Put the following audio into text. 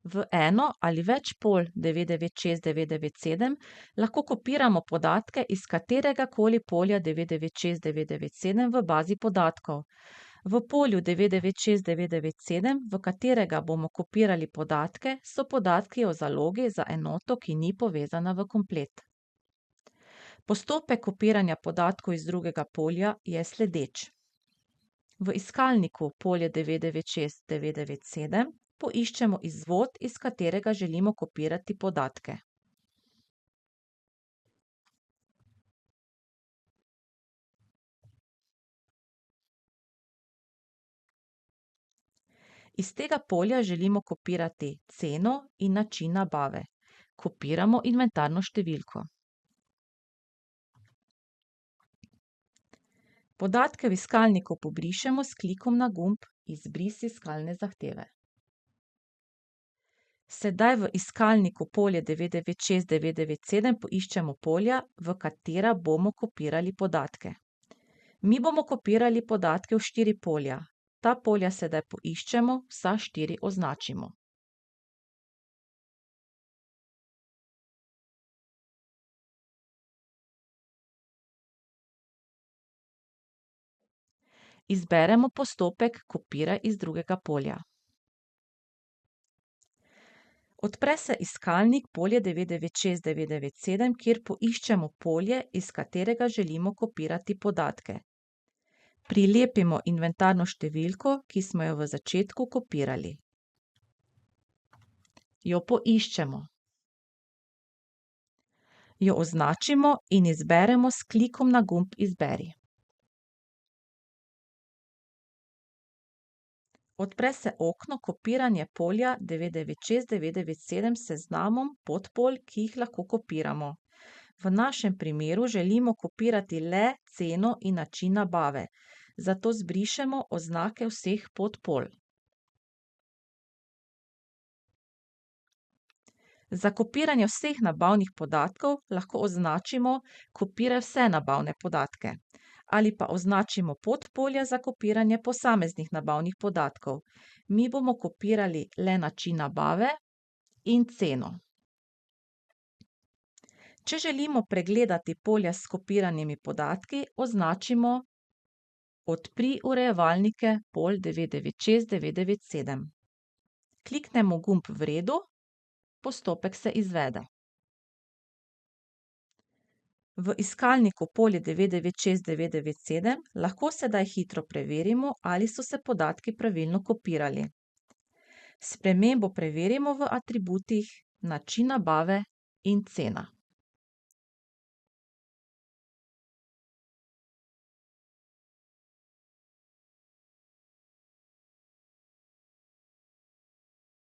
V eno ali več polj 996997 lahko kopiramo podatke iz kateregakoli polja 996997 v bazi podatkov. V polju 996997, v katerega bomo kopirali podatke, so podatki o zalogi za enoto, ki ni povezana v komplet. Postopek kopiranja podatkov iz drugega polja je sledeč. V iskalniku polje 996997 poiščemo izvod, iz katerega želimo kopirati podatke. Iz tega polja želimo kopirati ceno in način nabave. Kopiramo inventarno številko. Podatke v iskalniku pobrišemo s klikom na gumb Izbris iskalne zahteve. Sedaj v iskalniku polje 996997 poiščemo polja, v katera bomo kopirali podatke. Mi bomo kopirali podatke v 4 polja. Ta polja sedaj poiščemo, vsa 4 označimo. Izberemo postopek kopiraj iz drugega polja. Odpre se iskalnik polje 996997, kjer poiščemo polje, iz katerega želimo kopirati podatke. Prilepimo inventarno številko, ki smo jo v začetku kopirali. Jo poiščemo. Jo označimo in izberemo s klikom na gumb Izberi. Odpre se okno Kopiranje polja 996997 s seznamom podpolj, ki jih lahko kopiramo. V našem primeru želimo kopirati le ceno in način nabave, zato zbrišemo oznake vseh podpolj. Za kopiranje vseh nabavnih podatkov lahko označimo Kopiraj vse nabavne podatke ali pa označimo podpolja za kopiranje posameznih nabavnih podatkov. Mi bomo kopirali le način nabave in ceno. Če želimo pregledati polja s kopiranimi podatki, označimo Odpri urejevalnike polj 996997. Kliknemo gumb V redu, postopek se izvede. V iskalniku polje 996997 lahko sedaj hitro preverimo, ali so se podatki pravilno kopirali. Spremembo preverimo v atributih Način nabave in cena.